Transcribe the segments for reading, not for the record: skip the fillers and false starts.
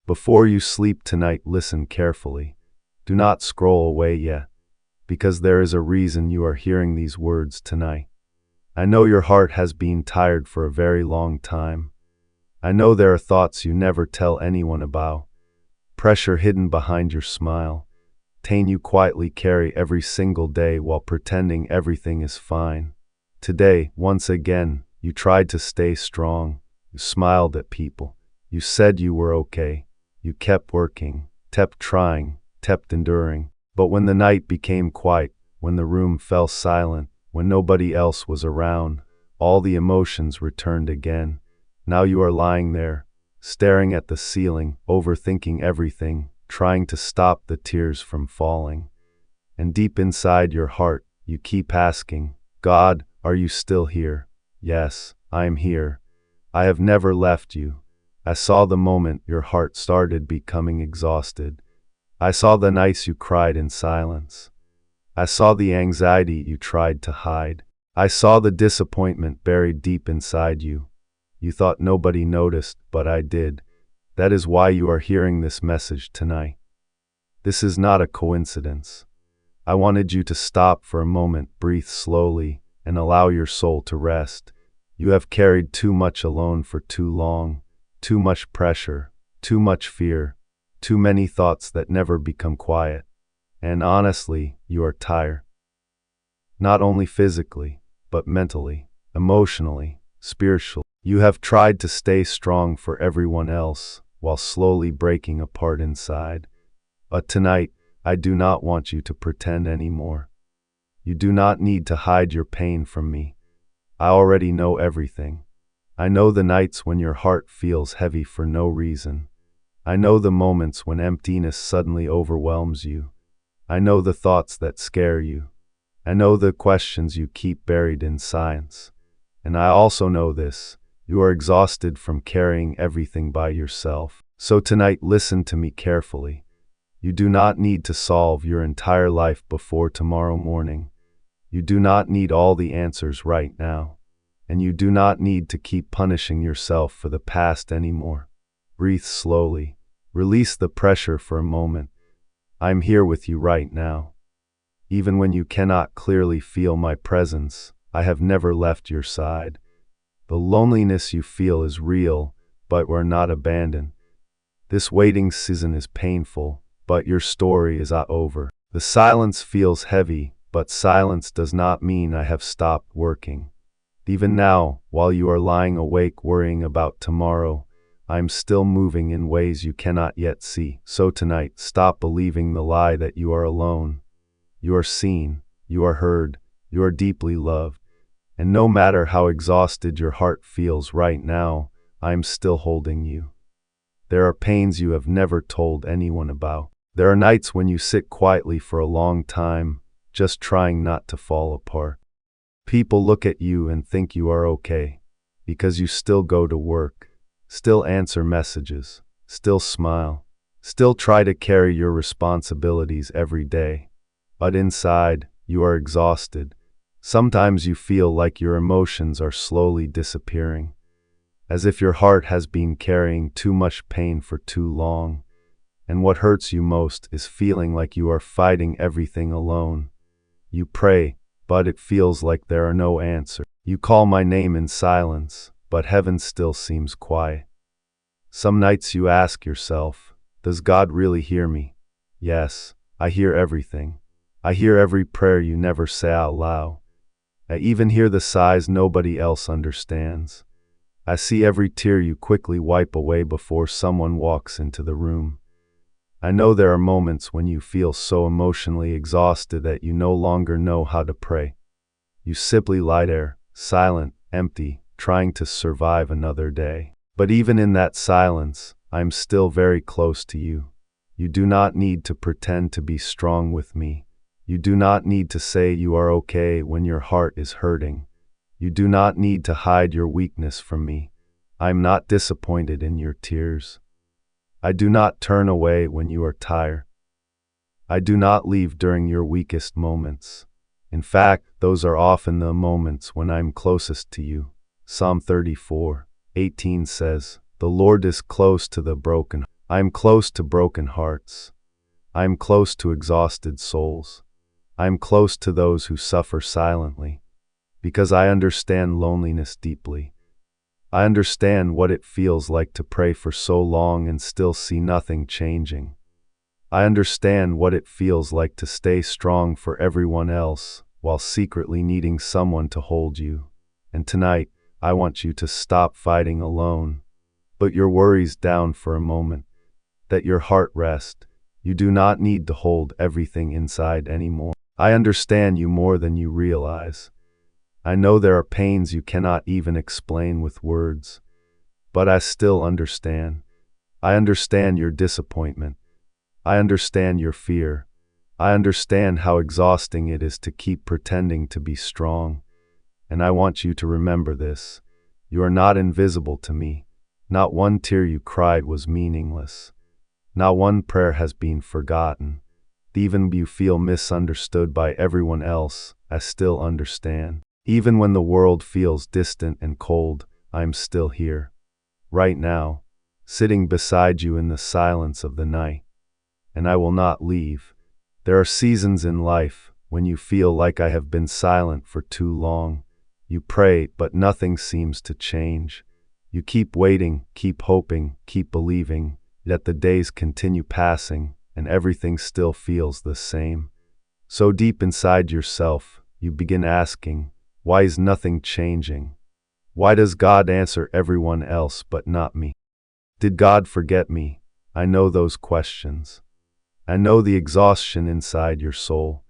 Before you sleep tonight, listen carefully. Do not scroll away yet, because there is a reason you are hearing these words tonight. I know your heart has been tired for a very long time. I know there are thoughts you never tell anyone about, pressure hidden behind your smile, pain you quietly carry every single day while pretending everything is fine. Today, once again, you tried to stay strong. You smiled at people. You said you were okay. You kept working, kept trying, kept enduring. But when the night became quiet, when the room fell silent, when nobody else was around, all the emotions returned again. Now you are lying there, staring at the ceiling, overthinking everything, trying to stop the tears from falling. And deep inside your heart, you keep asking, God, are you still here? Yes, I am here. I have never left you. I saw the moment your heart started becoming exhausted. I saw the nights you cried in silence. I saw the anxiety you tried to hide. I saw the disappointment buried deep inside you. You thought nobody noticed, but I did. That is why you are hearing this message tonight. This is not a coincidence. I wanted you to stop for a moment, breathe slowly, and allow your soul to rest. You have carried too much alone for too long, too much pressure, too much fear, too many thoughts that never become quiet. And honestly, you are tired. Not only physically, but mentally, emotionally, spiritually. You have tried to stay strong for everyone else, while slowly breaking apart inside. But tonight, I do not want you to pretend anymore. You do not need to hide your pain from me. I already know everything. I know the nights when your heart feels heavy for no reason. I know the moments when emptiness suddenly overwhelms you. I know the thoughts that scare you. I know the questions you keep buried in silence. And I also know this. You are exhausted from carrying everything by yourself. So tonight, listen to me carefully. You do not need to solve your entire life before tomorrow morning. You do not need all the answers right now. And you do not need to keep punishing yourself for the past anymore. Breathe slowly. Release the pressure for a moment. I'm here with you right now. Even when you cannot clearly feel my presence, I have never left your side. The loneliness you feel is real, but we're not abandoned. This waiting season is painful, but your story is not over. The silence feels heavy, but silence does not mean I have stopped working. Even now, while you are lying awake worrying about tomorrow, I'm still moving in ways you cannot yet see. So tonight, stop believing the lie that you are alone. You are seen, you are heard, you are deeply loved. And no matter how exhausted your heart feels right now, I'm still holding you. There are pains you have never told anyone about. There are nights when you sit quietly for a long time, just trying not to fall apart. People look at you and think you are okay, because you still go to work, still answer messages, still smile, still try to carry your responsibilities every day. But inside, you are exhausted. Sometimes you feel like your emotions are slowly disappearing, as if your heart has been carrying too much pain for too long. And what hurts you most is feeling like you are fighting everything alone. You pray, but it feels like there are no answers. You call my name in silence, but heaven still seems quiet. Some nights you ask yourself, does God really hear me? Yes, I hear everything. I hear every prayer you never say out loud. I even hear the sighs nobody else understands. I see every tear you quickly wipe away before someone walks into the room. I know there are moments when you feel so emotionally exhausted that you no longer know how to pray. You simply lie there, silent, empty, trying to survive another day. But even in that silence, I'm still very close to you. You do not need to pretend to be strong with me. You do not need to say you are okay when your heart is hurting. You do not need to hide your weakness from me. I am not disappointed in your tears. I do not turn away when you are tired. I do not leave during your weakest moments. In fact, those are often the moments when I am closest to you. Psalm 34:18 says, "The Lord is close to the broken." I am close to broken hearts. I am close to exhausted souls. I am close to those who suffer silently, because I understand loneliness deeply. I understand what it feels like to pray for so long and still see nothing changing. I understand what it feels like to stay strong for everyone else while secretly needing someone to hold you. And tonight, I want you to stop fighting alone. Put your worries down for a moment. Let your heart rest. You do not need to hold everything inside anymore. I understand you more than you realize. I know there are pains you cannot even explain with words, but I still understand. I understand your disappointment. I understand your fear. I understand how exhausting it is to keep pretending to be strong. And I want you to remember this. You are not invisible to me. Not one tear you cried was meaningless. Not one prayer has been forgotten. Even you feel misunderstood by everyone else, I still understand. Even when the world feels distant and cold, I'm still here. Right now, sitting beside you in the silence of the night. And I will not leave. There are seasons in life when you feel like I have been silent for too long. You pray, but nothing seems to change. You keep waiting, keep hoping, keep believing, yet the days continue passing, and everything still feels the same. So deep inside yourself, you begin asking, why is nothing changing? Why does God answer everyone else but not me? Did God forget me? I know those questions. I know the exhaustion inside your soul.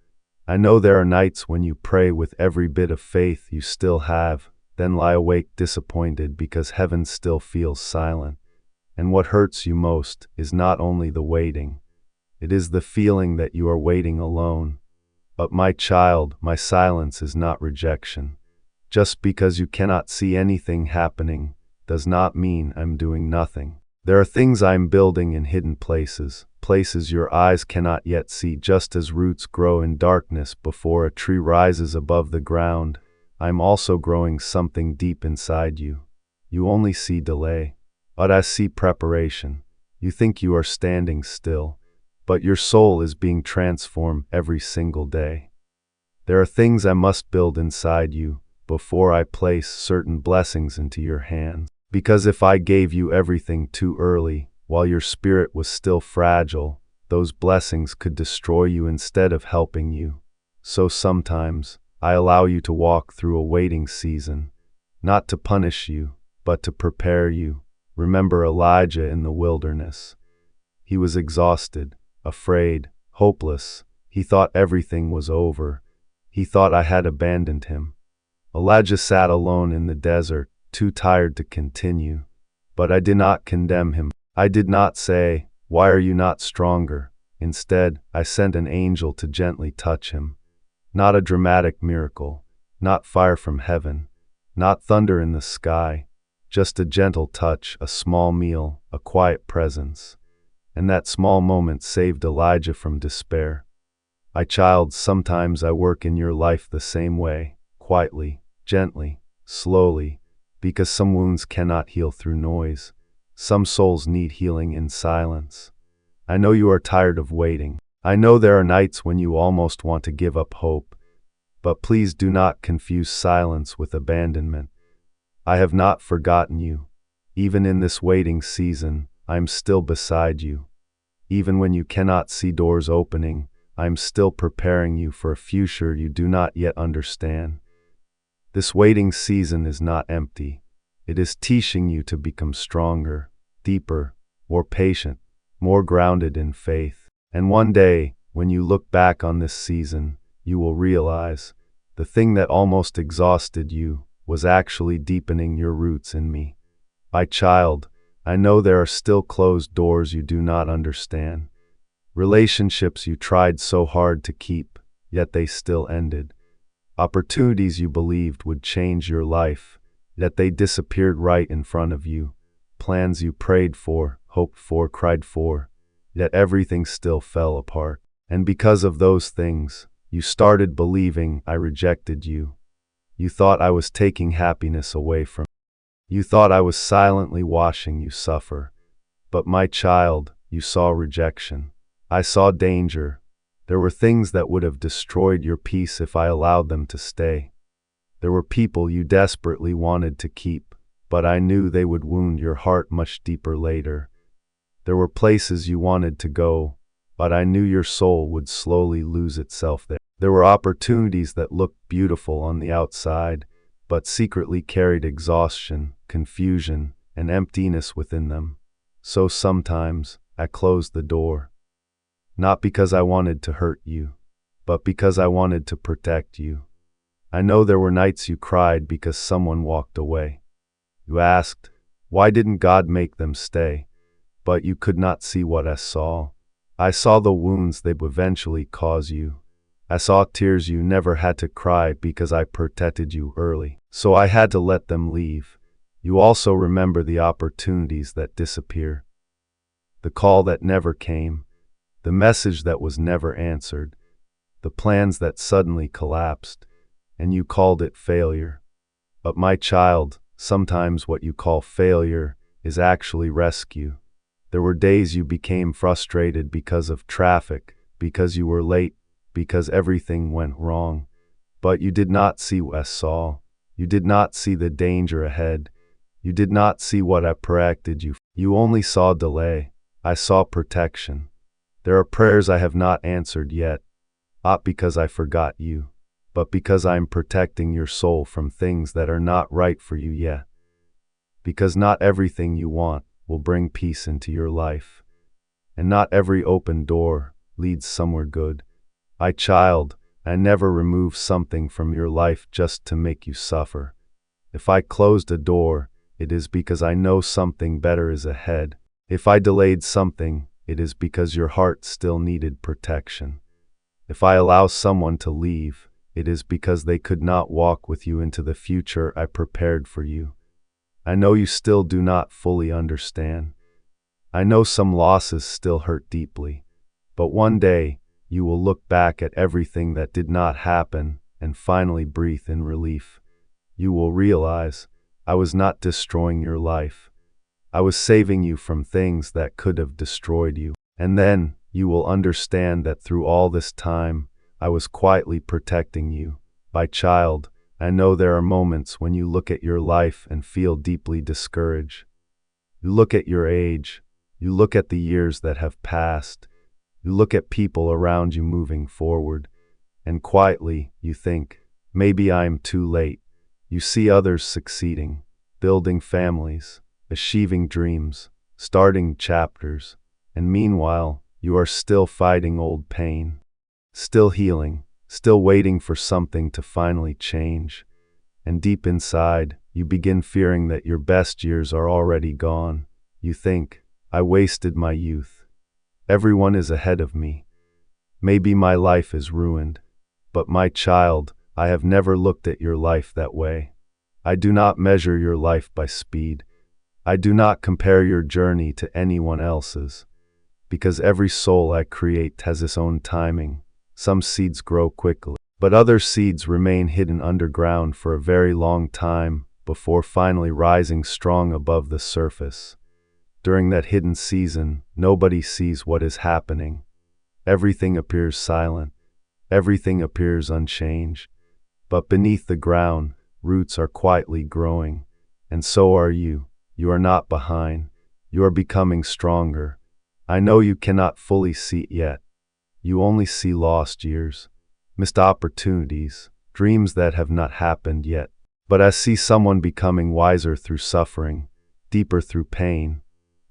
I know there are nights when you pray with every bit of faith you still have, then lie awake disappointed because heaven still feels silent. And what hurts you most is not only the waiting. It is the feeling that you are waiting alone. But my child, my silence is not rejection. Just because you cannot see anything happening does not mean I'm doing nothing. There are things I'm building in hidden places, places your eyes cannot yet see. Just as roots grow in darkness before a tree rises above the ground, I'm also growing something deep inside you. You only see delay, but I see preparation. You think you are standing still, but your soul is being transformed every single day. There are things I must build inside you before I place certain blessings into your hands. Because if I gave you everything too early, while your spirit was still fragile, those blessings could destroy you instead of helping you. So sometimes, I allow you to walk through a waiting season, not to punish you, but to prepare you. Remember Elijah in the wilderness. He was exhausted, afraid, hopeless. He thought everything was over. He thought I had abandoned him. Elijah sat alone in the desert, too tired to continue. But I did not condemn him. I did not say, "Why are you not stronger?" Instead, I sent an angel to gently touch him. Not a dramatic miracle, not fire from heaven, not thunder in the sky, just a gentle touch, a small meal, a quiet presence. And that small moment saved Elijah from despair. My child, sometimes I work in your life the same way, quietly, gently, slowly, because some wounds cannot heal through noise. Some souls need healing in silence. I know you are tired of waiting. I know there are nights when you almost want to give up hope. But please do not confuse silence with abandonment. I have not forgotten you. Even in this waiting season, I am still beside you. Even when you cannot see doors opening, I am still preparing you for a future you do not yet understand. This waiting season is not empty. It is teaching you to become stronger, deeper, more patient, more grounded in faith. And one day, when you look back on this season, you will realize the thing that almost exhausted you was actually deepening your roots in me. My child, I know there are still closed doors you do not understand. Relationships you tried so hard to keep, yet they still ended. Opportunities you believed would change your life, yet they disappeared right in front of you. Plans you prayed for, hoped for, cried for, yet everything still fell apart. And because of those things, you started believing I rejected you. You thought I was taking happiness away from you. You thought I was silently watching you suffer. But my child, You saw rejection. I saw danger. There were things that would have destroyed your peace if I allowed them to stay. There were people you desperately wanted to keep, but I knew they would wound your heart much deeper later. There were places you wanted to go, but I knew your soul would slowly lose itself there. There were opportunities that looked beautiful on the outside, but secretly carried exhaustion, confusion, and emptiness within them. So sometimes I closed the door. Not because I wanted to hurt you, but because I wanted to protect you. I know there were nights you cried because someone walked away. You asked, why didn't God make them stay? But you could not see what I saw. I saw the wounds they would eventually cause you. I saw tears you never had to cry because I protected you early. So I had to let them leave. You also remember the opportunities that disappear. The call that never came. The message that was never answered. The plans that suddenly collapsed. And you called it failure. But my child, sometimes what you call failure is actually rescue. There were days you became frustrated because of traffic, because you were late, because everything went wrong. But you did not see what I saw. You did not see the danger ahead. You did not see what I protected you. You only saw delay. I saw protection. There are prayers I have not answered yet, not because I forgot you, but because I am protecting your soul from things that are not right for you yet. Because not everything you want will bring peace into your life, and not every open door leads somewhere good. My child, I never remove something from your life just to make you suffer. If I closed a door, it is because I know something better is ahead. If I delayed something, it is because your heart still needed protection. If I allow someone to leave, it is because they could not walk with you into the future I prepared for you. I know you still do not fully understand. I know some losses still hurt deeply. But one day, you will look back at everything that did not happen and finally breathe in relief. You will realize, I was not destroying your life. I was saving you from things that could have destroyed you. And then, you will understand that through all this time, I was quietly protecting you. My child, I know there are moments when you look at your life and feel deeply discouraged. You look at your age. You look at the years that have passed. You look at people around you moving forward. And quietly, you think, maybe I am too late. You see others succeeding, building families, achieving dreams, starting chapters. And meanwhile, you are still fighting old pain. Still healing, still waiting for something to finally change. And deep inside, you begin fearing that your best years are already gone. You think, I wasted my youth. Everyone is ahead of me. Maybe my life is ruined. But my child, I have never looked at your life that way. I do not measure your life by speed. I do not compare your journey to anyone else's. Because every soul I create has its own timing. Some seeds grow quickly, but other seeds remain hidden underground for a very long time before finally rising strong above the surface. During that hidden season, nobody sees what is happening. Everything appears silent. Everything appears unchanged. But beneath the ground, roots are quietly growing. And so are you. You are not behind. You are becoming stronger. I know you cannot fully see it yet. You only see lost years, missed opportunities, dreams that have not happened yet. But I see someone becoming wiser through suffering, deeper through pain,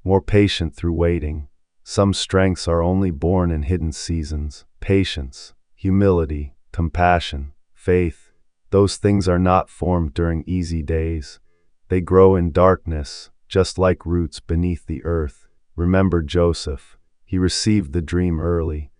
more patient through waiting. Some strengths are only born in hidden seasons. Patience, humility, compassion, faith. Those things are not formed during easy days. They grow in darkness, just like roots beneath the earth. Remember Joseph. He received the dream early.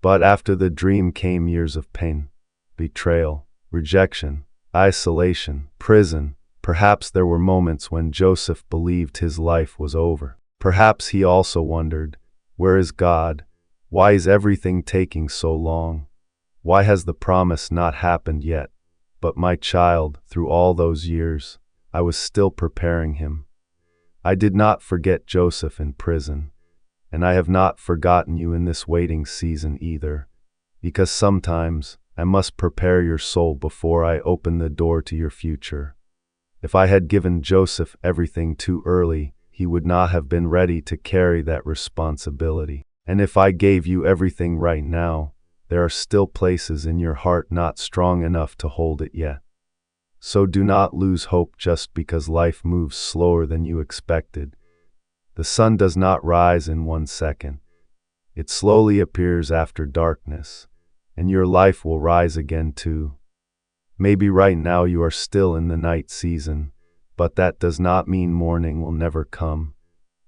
But after the dream came years of pain, betrayal, rejection, isolation, prison. Perhaps there were moments when Joseph believed his life was over. Perhaps he also wondered, where is God? Why is everything taking so long? Why has the promise not happened yet? But my child, through all those years, I was still preparing him. I did not forget Joseph in prison. And I have not forgotten you in this waiting season either, because sometimes I must prepare your soul before I open the door to your future. If I had given Joseph everything too early, he would not have been ready to carry that responsibility. And if I gave you everything right now, there are still places in your heart not strong enough to hold it yet. So do not lose hope just because life moves slower than you expected. The sun does not rise in 1 second. It slowly appears after darkness, and your life will rise again too. Maybe right now you are still in the night season, but that does not mean morning will never come.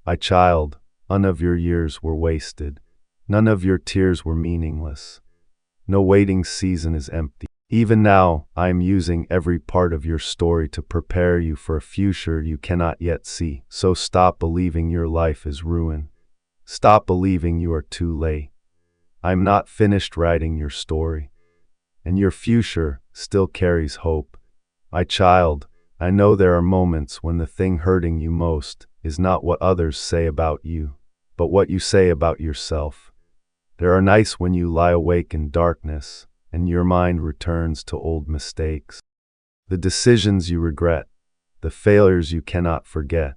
My child, none of your years were wasted. None of your tears were meaningless. No waiting season is empty. Even now, I am using every part of your story to prepare you for a future you cannot yet see. So stop believing your life is ruined. Stop believing you are too late. I am not finished writing your story, and your future still carries hope. My child, I know there are moments when the thing hurting you most is not what others say about you, but what you say about yourself. There are nights when you lie awake in darkness, and your mind returns to old mistakes. The decisions you regret, the failures you cannot forget,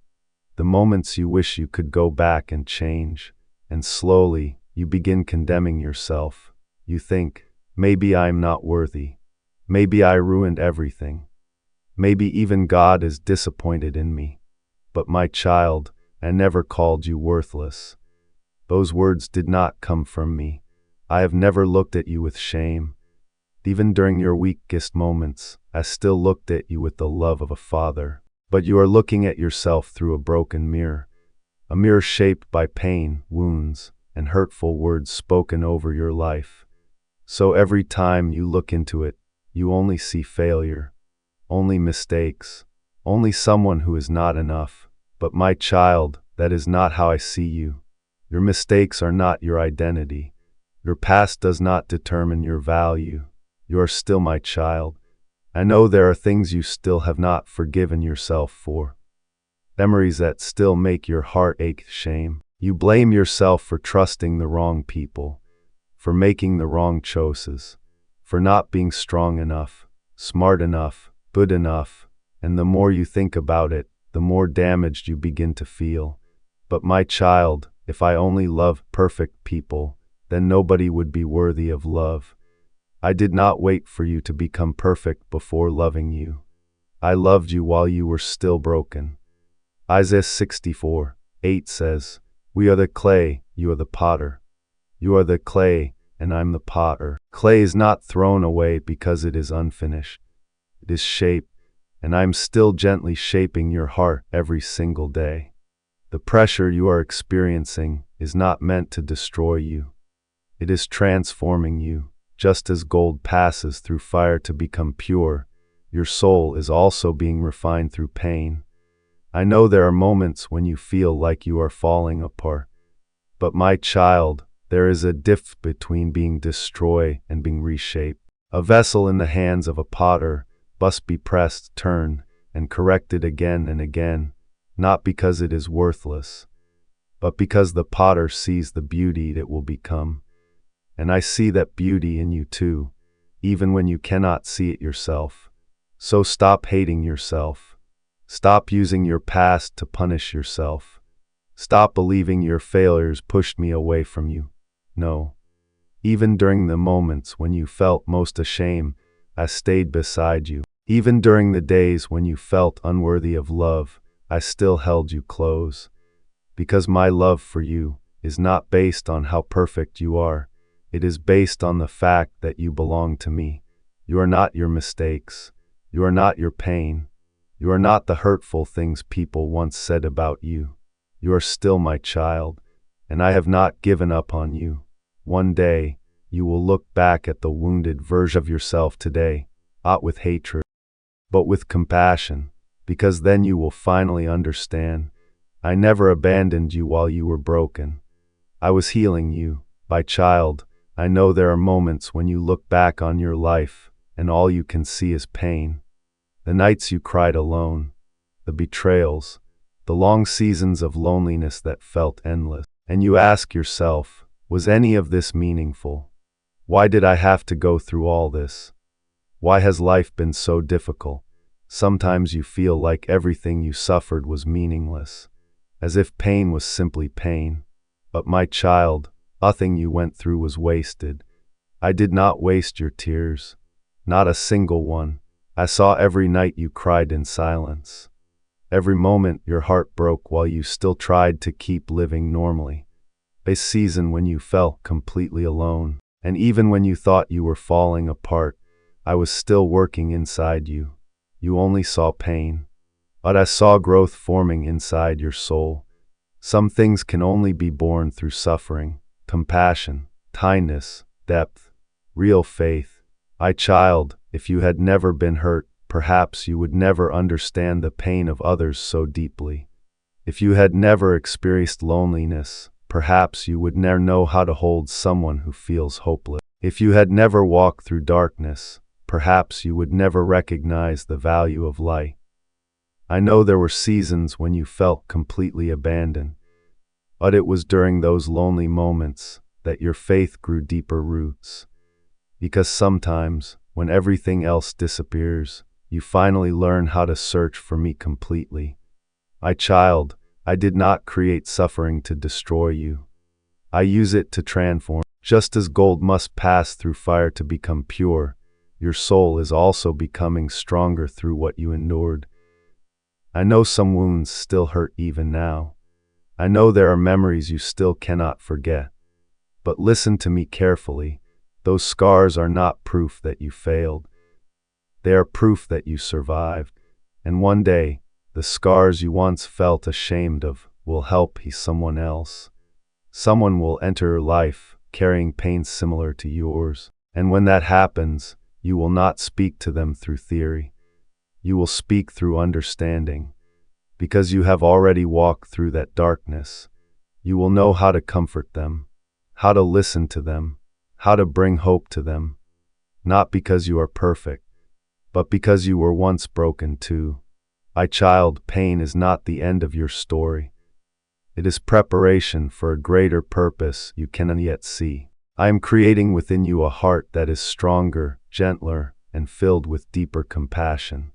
the moments you wish you could go back and change, and slowly you begin condemning yourself. You think, maybe I'm not worthy. Maybe I ruined everything. Maybe even God is disappointed in me. But my child, I never called you worthless. Those words did not come from me. I have never looked at you with shame. Even during your weakest moments, I still looked at you with the love of a father. But you are looking at yourself through a broken mirror. A mirror shaped by pain, wounds, and hurtful words spoken over your life. So every time you look into it, you only see failure, only mistakes, only someone who is not enough. But my child, that is not how I see you. Your mistakes are not your identity. Your past does not determine your value. You are still my child. I know there are things you still have not forgiven yourself for. Memories that still make your heart ache shame. You blame yourself for trusting the wrong people, for making the wrong choices, for not being strong enough, smart enough, good enough, and the more you think about it, the more damaged you begin to feel. But my child, if I only loved perfect people, then nobody would be worthy of love. I did not wait for you to become perfect before loving you. I loved you while you were still broken. Isaiah 64:8 says, "We are the clay, you are the potter. You are the clay, and I'm the potter." Clay is not thrown away because it is unfinished. It is shaped, and I'm still gently shaping your heart every single day. The pressure you are experiencing is not meant to destroy you. It is transforming you. Just as gold passes through fire to become pure, your soul is also being refined through pain. I know there are moments when you feel like you are falling apart. But my child, there is a difference between being destroyed and being reshaped. A vessel in the hands of a potter must be pressed, turned, and corrected again and again, not because it is worthless, but because the potter sees the beauty it will become. And I see that beauty in you too, even when you cannot see it yourself. So stop hating yourself. Stop using your past to punish yourself. Stop believing your failures pushed me away from you. No. Even during the moments when you felt most ashamed, I stayed beside you. Even during the days when you felt unworthy of love, I still held you close. Because my love for you is not based on how perfect you are. It is based on the fact that you belong to me. You are not your mistakes. You are not your pain. You are not the hurtful things people once said about you. You are still my child, and I have not given up on you. One day, you will look back at the wounded version of yourself today, not with hatred, but with compassion, because then you will finally understand. I never abandoned you while you were broken. I was healing you. My child, I know there are moments when you look back on your life and all you can see is pain. The nights you cried alone, the betrayals, the long seasons of loneliness that felt endless. And you ask yourself, was any of this meaningful? Why did I have to go through all this? Why has life been so difficult? Sometimes you feel like everything you suffered was meaningless, as if pain was simply pain. But my child, nothing you went through was wasted. I did not waste your tears, not a single one. I saw every night you cried in silence, every moment your heart broke while you still tried to keep living normally. A season when you felt completely alone, and even when you thought you were falling apart, I was still working inside you. You only saw pain, but I saw growth forming inside your soul. Some things can only be born through suffering, compassion, kindness, depth, real faith. My child, if you had never been hurt, perhaps you would never understand the pain of others so deeply. If you had never experienced loneliness, perhaps you would never know how to hold someone who feels hopeless. If you had never walked through darkness, perhaps you would never recognize the value of light. I know there were seasons when you felt completely abandoned, but it was during those lonely moments that your faith grew deeper roots. Because sometimes, when everything else disappears, you finally learn how to search for me completely. My child, I did not create suffering to destroy you. I use it to transform. Just as gold must pass through fire to become pure, your soul is also becoming stronger through what you endured. I know some wounds still hurt even now. I know there are memories you still cannot forget. But listen to me carefully. Those scars are not proof that you failed. They are proof that you survived. And one day, the scars you once felt ashamed of will help someone else. Someone will enter your life carrying pain similar to yours. And when that happens, you will not speak to them through theory. You will speak through understanding. Because you have already walked through that darkness, you will know how to comfort them, how to listen to them, how to bring hope to them. Not because you are perfect, but because you were once broken too. My child, pain is not the end of your story. It is preparation for a greater purpose you cannot yet see. I am creating within you a heart that is stronger, gentler, and filled with deeper compassion.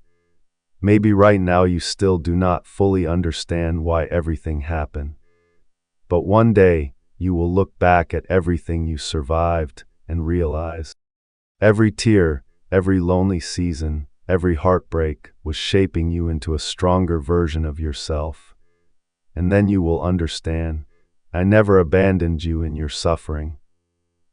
Maybe right now you still do not fully understand why everything happened. But one day, you will look back at everything you survived and realize every tear, every lonely season, every heartbreak was shaping you into a stronger version of yourself. And then you will understand, I never abandoned you in your suffering.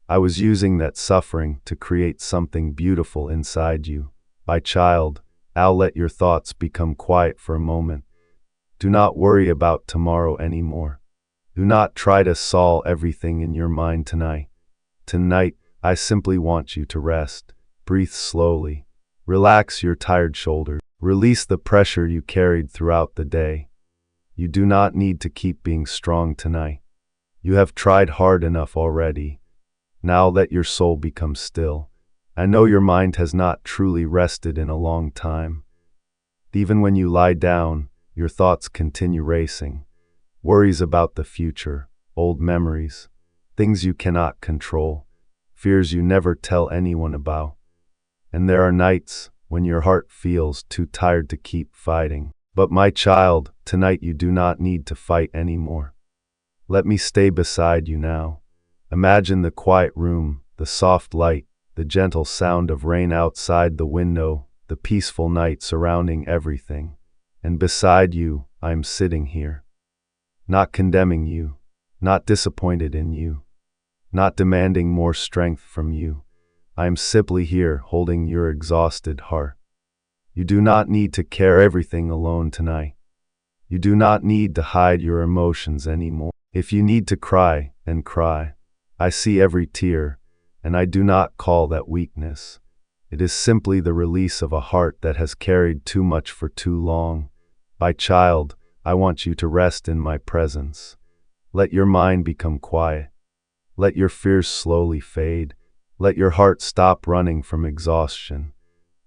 I was using that suffering to create something beautiful inside you. My child, I'll let your thoughts become quiet for a moment. Do not worry about tomorrow anymore. Do not try to solve everything in your mind tonight. Tonight, I simply want you to rest. Breathe slowly. Relax your tired shoulders. Release the pressure you carried throughout the day. You do not need to keep being strong tonight. You have tried hard enough already. Now let your soul become still. I know your mind has not truly rested in a long time. Even when you lie down, your thoughts continue racing. Worries about the future, old memories, things you cannot control, fears you never tell anyone about. And there are nights when your heart feels too tired to keep fighting. But my child, tonight you do not need to fight anymore. Let me stay beside you now. Imagine the quiet room, the soft light, the gentle sound of rain outside the window, the peaceful night surrounding everything. And beside you, I'm sitting here. Not condemning you, not disappointed in you, not demanding more strength from you. I am simply here holding your exhausted heart. You do not need to carry everything alone tonight. You do not need to hide your emotions anymore. If you need to cry, then cry. I see every tear, and I do not call that weakness. It is simply the release of a heart that has carried too much for too long. My child, I want you to rest in my presence. Let your mind become quiet. Let your fears slowly fade. Let your heart stop running from exhaustion.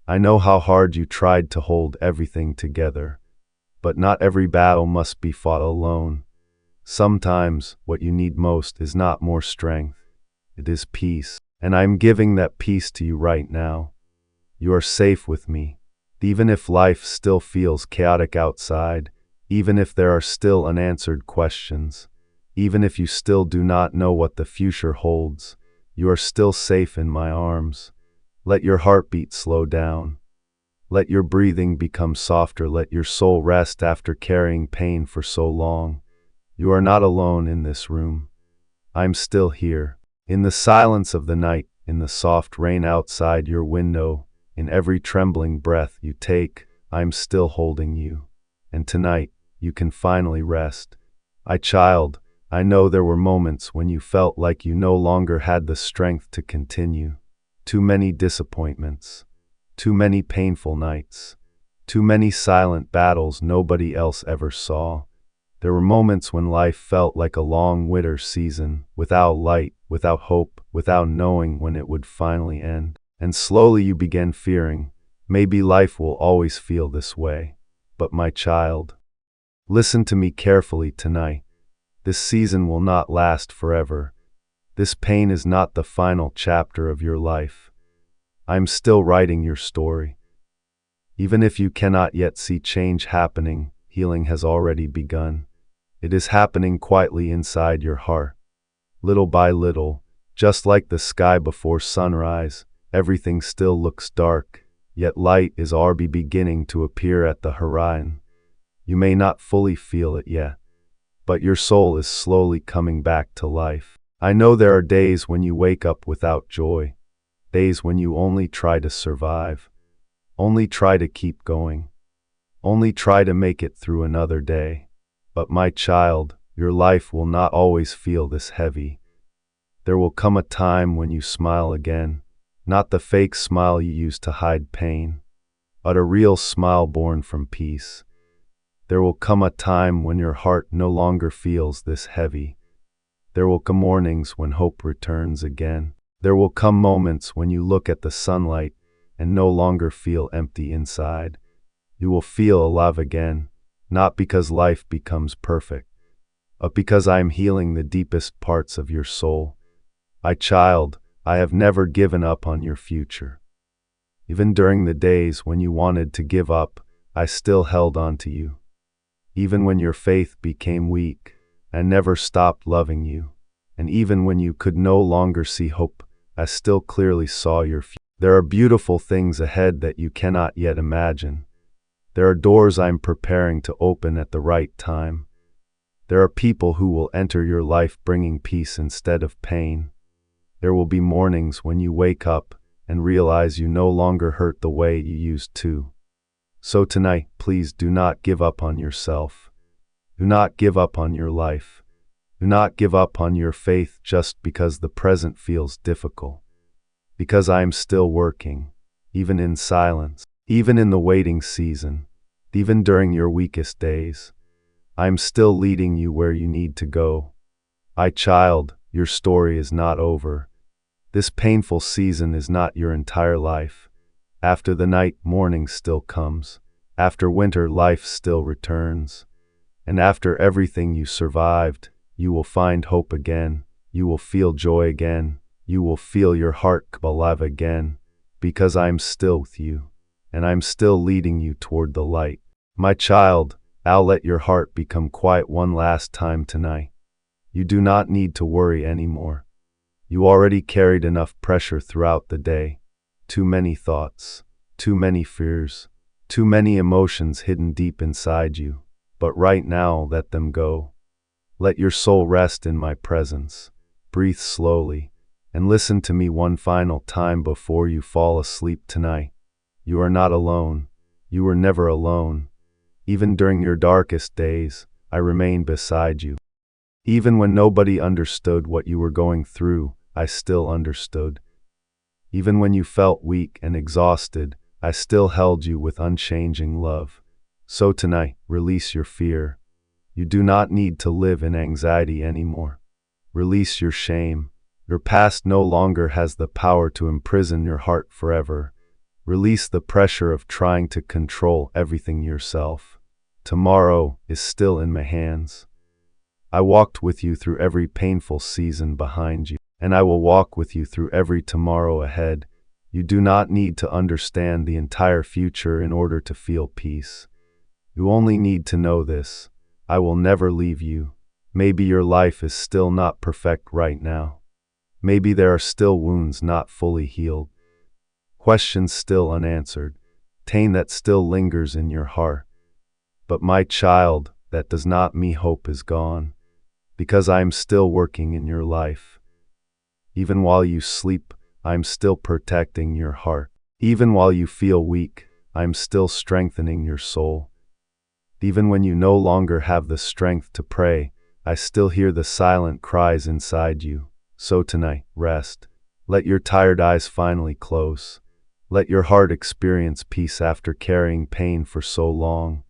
I know how hard you tried to hold everything together, but not every battle must be fought alone. Sometimes what you need most is not more strength, it is peace. And I'm giving that peace to you right now. You are safe with me. Even if life still feels chaotic outside, even if there are still unanswered questions, even if you still do not know what the future holds, you are still safe in my arms. Let your heartbeat slow down. Let your breathing become softer. Let your soul rest after carrying pain for so long. You are not alone in this room. I'm still here. In the silence of the night, in the soft rain outside your window, in every trembling breath you take, I'm still holding you. And tonight, you can finally rest. Child, I know there were moments when you felt like you no longer had the strength to continue. Too many disappointments. Too many painful nights. Too many silent battles nobody else ever saw. There were moments when life felt like a long winter season, without light, without hope, without knowing when it would finally end. And slowly you began fearing, maybe life will always feel this way. But my child, listen to me carefully tonight. This season will not last forever. This pain is not the final chapter of your life. I'm still writing your story. Even if you cannot yet see change happening, healing has already begun. It is happening quietly inside your heart. Little by little, just like the sky before sunrise, everything still looks dark, yet light is already beginning to appear at the horizon. You may not fully feel it yet, but your soul is slowly coming back to life. I know there are days when you wake up without joy, days when you only try to survive, only try to keep going, only try to make it through another day. But my child, your life will not always feel this heavy. There will come a time when you smile again, not the fake smile you used to hide pain, but a real smile born from peace. There will come a time when your heart no longer feels this heavy. There will come mornings when hope returns again. There will come moments when you look at the sunlight and no longer feel empty inside. You will feel alive again, not because life becomes perfect, but because I am healing the deepest parts of your soul. My child, I have never given up on your future. Even during the days when you wanted to give up, I still held on to you. Even when your faith became weak, I never stopped loving you. And even when you could no longer see hope, I still clearly saw your future. There are beautiful things ahead that you cannot yet imagine. There are doors I'm preparing to open at the right time. There are people who will enter your life bringing peace instead of pain. There will be mornings when you wake up and realize you no longer hurt the way you used to. So tonight, please do not give up on yourself. Do not give up on your life. Do not give up on your faith just because the present feels difficult. Because I am still working, even in silence, even in the waiting season, even during your weakest days. I am still leading you where you need to go. Child, your story is not over. This painful season is not your entire life. After the night, morning still comes. After winter, life still returns. And after everything you survived, you will find hope again. You will feel joy again. You will feel your heart come alive again. Because I am still with you. And I'm still leading you toward the light. My child, I'll let your heart become quiet one last time tonight. You do not need to worry anymore. You already carried enough pressure throughout the day. Too many thoughts, too many fears, too many emotions hidden deep inside you. But right now, let them go. Let your soul rest in my presence. Breathe slowly, and listen to me one final time before you fall asleep tonight. You are not alone. You were never alone. Even during your darkest days, I remained beside you. Even when nobody understood what you were going through, I still understood. Even when you felt weak and exhausted, I still held you with unchanging love. So tonight, release your fear. You do not need to live in anxiety anymore. Release your shame. Your past no longer has the power to imprison your heart forever. Release the pressure of trying to control everything yourself. Tomorrow is still in my hands. I walked with you through every painful season behind you, and I will walk with you through every tomorrow ahead. You do not need to understand the entire future in order to feel peace. You only need to know this: I will never leave you. Maybe your life is still not perfect right now. Maybe there are still wounds not fully healed, questions still unanswered, pain that still lingers in your heart. But my child, that does not mean hope is gone, because I am still working in your life. Even while you sleep, I am still protecting your heart. Even while you feel weak, I am still strengthening your soul. Even when you no longer have the strength to pray, I still hear the silent cries inside you. So tonight, rest. Let your tired eyes finally close. Let your heart experience peace after carrying pain for so long.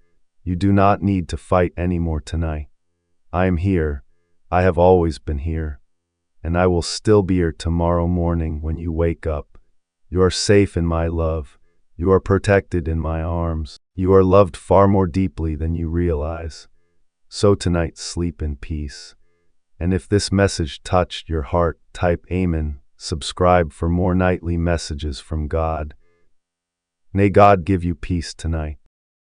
You do not need to fight anymore tonight. I am here. I have always been here. And I will still be here tomorrow morning when you wake up. You are safe in my love. You are protected in my arms. You are loved far more deeply than you realize. So tonight, sleep in peace. And if this message touched your heart, type Amen. Subscribe for more nightly messages from God. May God give you peace tonight.